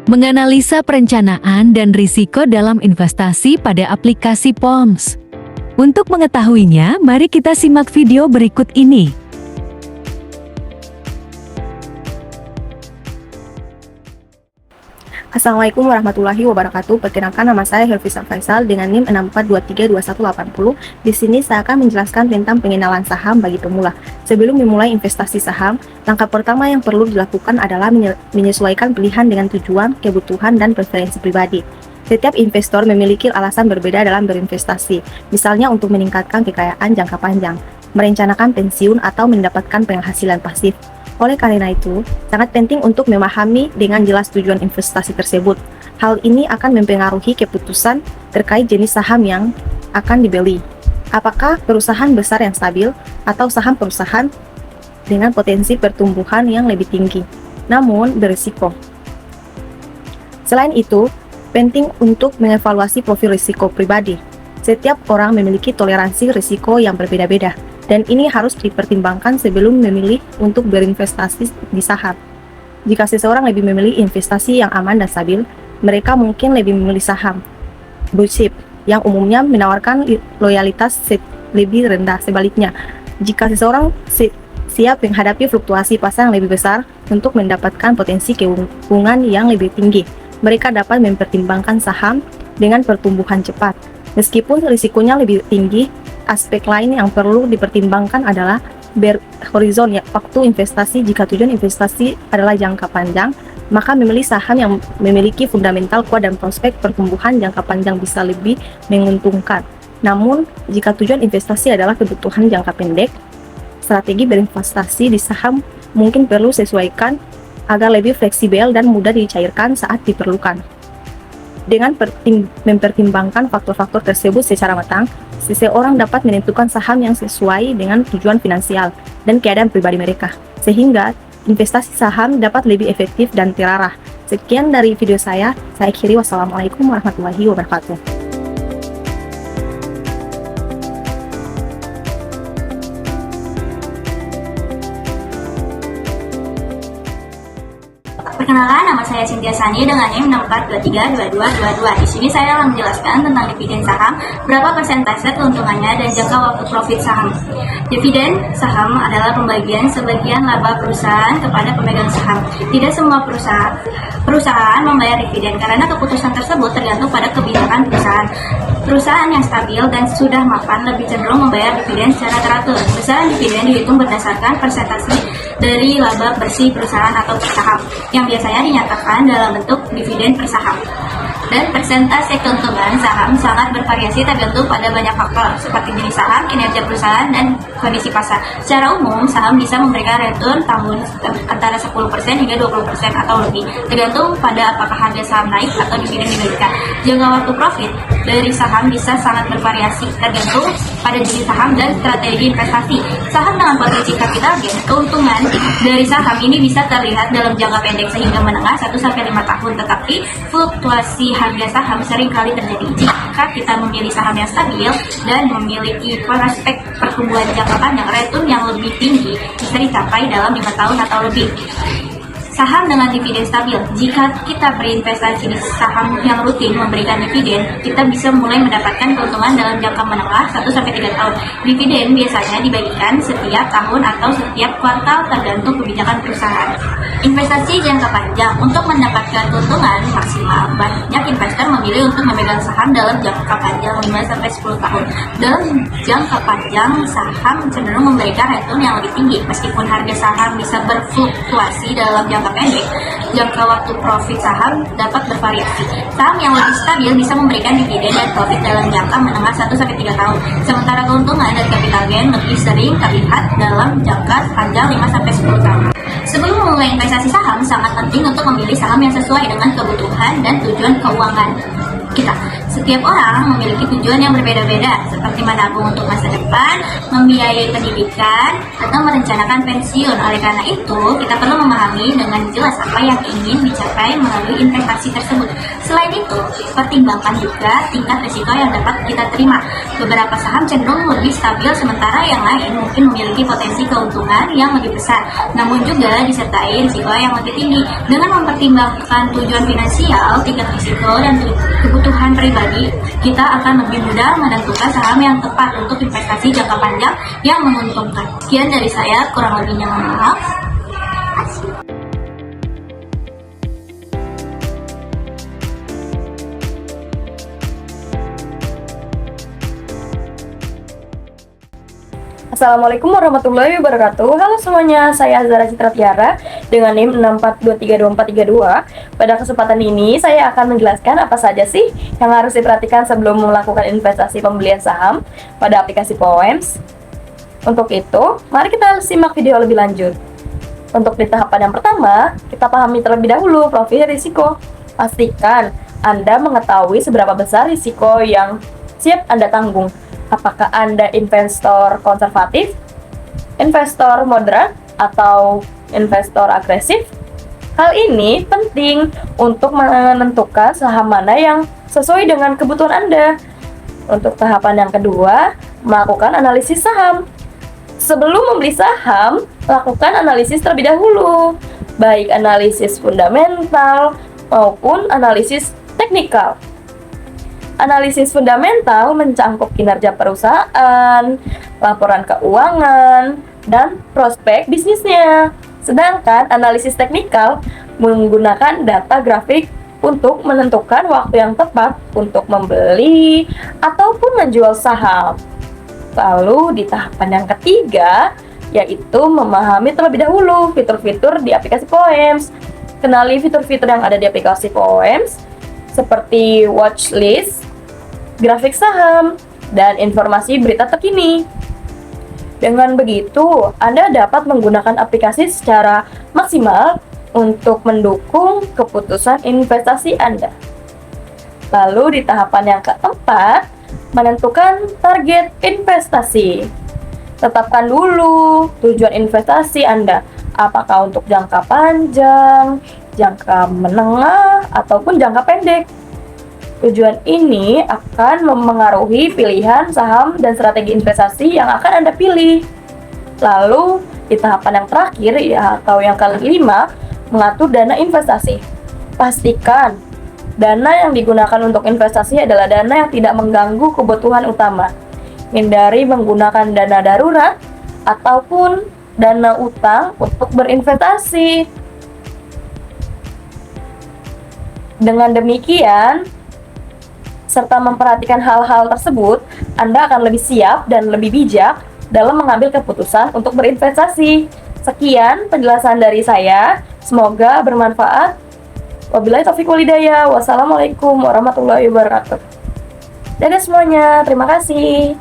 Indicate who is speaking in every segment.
Speaker 1: Menganalisa perencanaan dan risiko dalam investasi pada aplikasi POMS. Untuk mengetahuinya, mari kita simak video berikut ini.
Speaker 2: Assalamualaikum warahmatullahi wabarakatuh. Perkenalkan, nama saya Helvisa Faisal dengan NIM 64232180. Di sini saya akan menjelaskan tentang pengenalan saham bagi pemula. Sebelum memulai investasi saham, langkah pertama yang perlu dilakukan adalah menyesuaikan pilihan dengan tujuan, kebutuhan, dan preferensi pribadi. Setiap investor memiliki alasan berbeda dalam berinvestasi, misalnya untuk meningkatkan kekayaan jangka panjang, merencanakan pensiun, atau mendapatkan penghasilan pasif. Oleh karena itu, sangat penting untuk memahami dengan jelas tujuan investasi tersebut. Hal ini akan mempengaruhi keputusan terkait jenis saham yang akan dibeli. Apakah perusahaan besar yang stabil atau saham perusahaan dengan potensi pertumbuhan yang lebih tinggi, namun berisiko. Selain itu, penting untuk mengevaluasi profil risiko pribadi. Setiap orang memiliki toleransi risiko yang berbeda-beda, dan ini harus dipertimbangkan sebelum memilih untuk berinvestasi di saham. Jika seseorang lebih memilih investasi yang aman dan stabil, mereka mungkin lebih memilih saham blue chip yang umumnya menawarkan loyalitas lebih rendah. Sebaliknya, jika seseorang siap menghadapi fluktuasi pasar yang lebih besar untuk mendapatkan potensi keuntungan yang lebih tinggi, mereka dapat mempertimbangkan saham dengan pertumbuhan cepat. Meskipun risikonya lebih tinggi, aspek lain yang perlu dipertimbangkan adalah horizon ya, waktu investasi. Jika tujuan investasi adalah jangka panjang, maka memilih saham yang memiliki fundamental kuat dan prospek pertumbuhan jangka panjang bisa lebih menguntungkan. Namun, jika tujuan investasi adalah kebutuhan jangka pendek, strategi berinvestasi di saham mungkin perlu sesuaikan agar lebih fleksibel dan mudah dicairkan saat diperlukan. Dengan mempertimbangkan faktor-faktor tersebut secara matang, seseorang dapat menentukan saham yang sesuai dengan tujuan finansial dan keadaan pribadi mereka, sehingga investasi saham dapat lebih efektif dan terarah. Sekian dari video saya akhiri. Wassalamualaikum warahmatullahi wabarakatuh.
Speaker 3: Perkenalkan, nama saya Cynthia Sani dengan NIM 64232222. Di sini saya akan menjelaskan tentang dividen saham, berapa persentase keuntungannya, dan jangka waktu profit saham. Dividen saham adalah pembagian sebagian laba perusahaan kepada pemegang saham. Tidak semua perusahaan membayar dividen karena keputusan tersebut tergantung pada kebijakan perusahaan. Perusahaan yang stabil dan sudah mapan lebih cenderung membayar dividen secara teratur. Besaran dividen dihitung berdasarkan persentase dari laba bersih perusahaan atau per saham, yang biasanya dinyatakan dalam bentuk dividen per saham. Dan persentase keuntungan saham sangat bervariasi tergantung pada banyak faktor, seperti jenis saham, kinerja perusahaan, dan kondisi pasar. Secara umum, saham bisa memberikan return tahun antara 10% hingga 20% atau lebih, tergantung pada apakah harga saham naik atau dividen diberikan. Jangka waktu profit dari saham bisa sangat bervariasi, tergantung pada jenis saham dan strategi investasi. Saham dengan potensi capital gain, keuntungan dari saham ini bisa terlihat dalam jangka pendek sehingga menengah 1-5 tahun, tetapi fluktuasi harga saham sering kali terjadi jika kita memilih saham yang stabil dan memiliki prospek pertumbuhan jangka panjang. Return yang lebih tinggi bisa dicapai dalam 5 tahun atau lebih. Saham dengan dividen stabil. Jika kita berinvestasi di saham yang rutin memberikan dividen, kita bisa mulai mendapatkan keuntungan dalam jangka menengah 1-3 tahun. Dividen biasanya dibagikan setiap tahun atau setiap kuartal tergantung kebijakan perusahaan. Investasi jangka panjang. Untuk mendapatkan keuntungan maksimal, banyak investor memilih untuk memegang saham dalam jangka panjang 5-10 tahun. Dalam jangka panjang, saham cenderung memberikan return yang lebih tinggi. Meskipun harga saham bisa berfluktuasi dalam jangka pendek, jangka waktu profit saham dapat bervariasi. Saham yang lebih stabil bisa memberikan dividen dan profit dalam jangka menengah 1-3 tahun. Sementara keuntungan dan capital gain lebih sering terlihat dalam jangka panjang 5-10 tahun. Sebelum memulai investasi saham, sangat penting untuk memilih saham yang sesuai dengan kebutuhan dan tujuan keuangan kita. Setiap orang memiliki tujuan yang berbeda-beda, seperti menabung untuk masa depan, membiayai pendidikan, atau merencanakan pensiun. Oleh karena itu, kita perlu memahami dengan jelas apa yang ingin dicapai melalui investasi tersebut. Selain itu, pertimbangkan juga tingkat risiko yang dapat kita terima. Beberapa saham cenderung lebih stabil, sementara yang lain mungkin memiliki potensi keuntungan yang lebih besar, namun juga disertai risiko yang lebih tinggi. Dengan mempertimbangkan tujuan finansial, tingkat risiko, dan kebutuhan pribadi, kita akan lebih mudah menentukan saham yang tepat untuk investasi jangka panjang yang menguntungkan. Sekian dari saya, kurang lebihnya mohon maaf.
Speaker 2: Assalamualaikum warahmatullahi wabarakatuh. Halo semuanya, saya Azhara Citra Tiara dengan NIM 64232432. Pada kesempatan ini saya akan menjelaskan apa saja sih yang harus diperhatikan sebelum melakukan investasi pembelian saham pada aplikasi POEMS. Untuk itu, mari kita simak video lebih lanjut. Untuk di tahapan yang pertama, kita pahami terlebih dahulu profil risiko. Pastikan Anda mengetahui seberapa besar risiko yang siap Anda tanggung. Apakah Anda investor konservatif, investor moderat, atau investor agresif? Hal ini penting untuk menentukan saham mana yang sesuai dengan kebutuhan Anda. Untuk tahapan yang kedua, melakukan analisis saham. Sebelum membeli saham, lakukan analisis terlebih dahulu, baik analisis fundamental maupun analisis teknikal. Analisis fundamental mencangkup kinerja perusahaan, laporan keuangan, dan prospek bisnisnya. Sedangkan analisis teknikal menggunakan data grafik untuk menentukan waktu yang tepat untuk membeli ataupun menjual saham. Lalu di tahapan yang ketiga, yaitu memahami terlebih dahulu fitur-fitur di aplikasi POEMS. Kenali fitur-fitur yang ada di aplikasi POEMS seperti watchlist, grafik saham, dan informasi berita terkini. Dengan begitu, Anda dapat menggunakan aplikasi secara maksimal untuk mendukung keputusan investasi Anda. Lalu di tahapan yang keempat, menentukan target investasi. Tetapkan dulu tujuan investasi Anda, apakah untuk jangka panjang, jangka menengah, ataupun jangka pendek. Tujuan ini akan memengaruhi pilihan saham dan strategi investasi yang akan Anda pilih. Lalu, di tahapan yang terakhir atau yang kelima, mengatur dana investasi. Pastikan dana yang digunakan untuk investasi adalah dana yang tidak mengganggu kebutuhan utama. Hindari menggunakan dana darurat ataupun dana utang untuk berinvestasi. Dengan demikian, serta memperhatikan hal-hal tersebut, Anda akan lebih siap dan lebih bijak dalam mengambil keputusan untuk berinvestasi. Sekian penjelasan dari saya, semoga bermanfaat. Wabillahi taufiq wal hidayah. Wassalamualaikum warahmatullahi wabarakatuh. Dadah semuanya, terima kasih.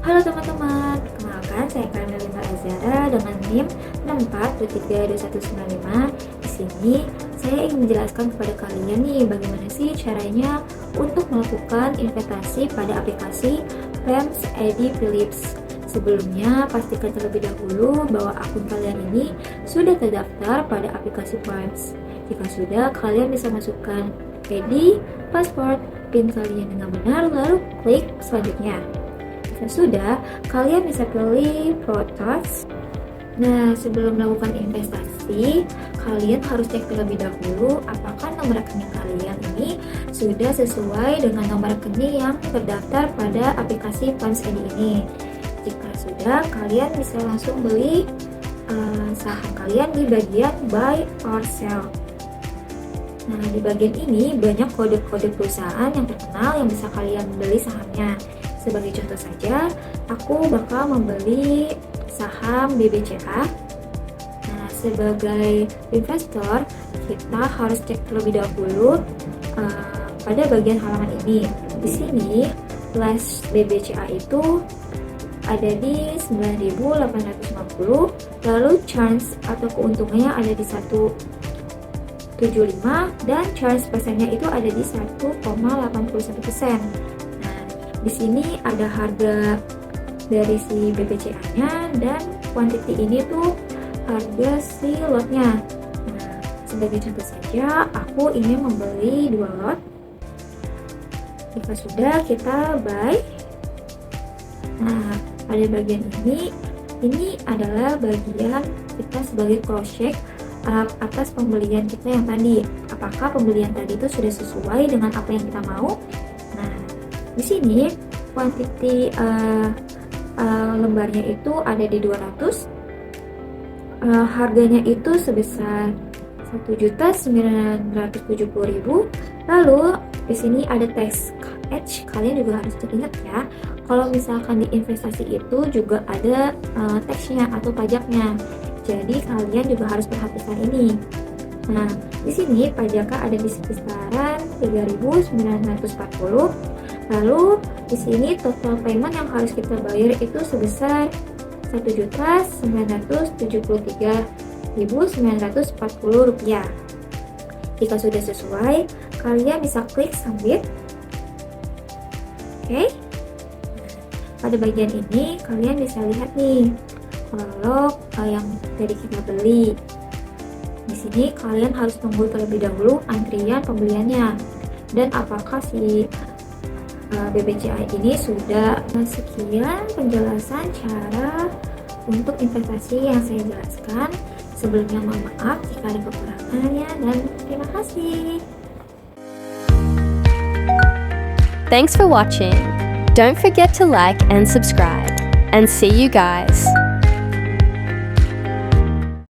Speaker 4: Halo teman-teman, kenalkan saya Karmelita Azhara dengan NIM 64232195. Di sini saya ingin menjelaskan kepada kalian nih bagaimana sih caranya untuk melakukan investasi pada aplikasi POEMS ID Philips. Sebelumnya, pastikan terlebih dahulu bahwa akun kalian ini sudah terdaftar pada aplikasi POEMS. Jika sudah, kalian bisa masukkan ID, password, PIN kalian dengan benar, lalu klik selanjutnya. Jika sudah, kalian bisa pilih Protas. Nah, sebelum melakukan investasi, kalian harus cek terlebih dahulu apakah nomor rekening kalian ini sudah sesuai dengan nomor rekening yang terdaftar pada aplikasi POEMS ID ini. Jika sudah, kalian bisa langsung beli saham kalian di bagian buy or sell. Nah, di bagian ini banyak kode-kode perusahaan yang terkenal yang bisa kalian beli sahamnya. Sebagai contoh saja, aku bakal membeli saham BBCA. Nah, sebagai investor, kita harus cek terlebih dahulu pada bagian halaman ini. Di sini, flash BBCA itu ada di 9.850, lalu chance atau keuntungannya ada di 1,75 dan chance persennya itu ada di 1,81%. Nah, di sini ada harga dari si BBCA-nya dan quantity ini tuh harga si lotnya. Nah, sebagai contoh saja, aku ingin membeli 2 lot. Jika sudah, kita buy. Nah, pada bagian ini adalah bagian kita sebagai cross check atas pembelian kita yang tadi. Apakah pembelian tadi itu sudah sesuai dengan apa yang kita mau? Nah, di sini quantity lembarnya itu ada di 200. Harganya itu sebesar 1.970.000. Lalu di sini ada tax edge. Kalian juga harus teringat ya, kalau misalkan di investasi itu juga ada taxnya atau pajaknya. Jadi kalian juga harus perhatikan ini. Nah, di sini pajaknya ada di sekitaran 3.940. Lalu di sini total payment yang harus kita bayar itu sebesar 1.973.940 rupiah. Jika sudah sesuai, kalian bisa klik submit. Oke. Pada bagian ini kalian bisa lihat nih kalau yang dari kita beli. Di sini kalian harus tunggu terlebih dahulu antrian pembeliannya dan apakah si BBCA ini sudah. Sekian penjelasan cara untuk investasi yang saya jelaskan. Sebelumnya mohon maaf jika ada kekurangannya dan terima kasih.
Speaker 5: Thanks for watching. Don't forget to like and subscribe, and see you guys.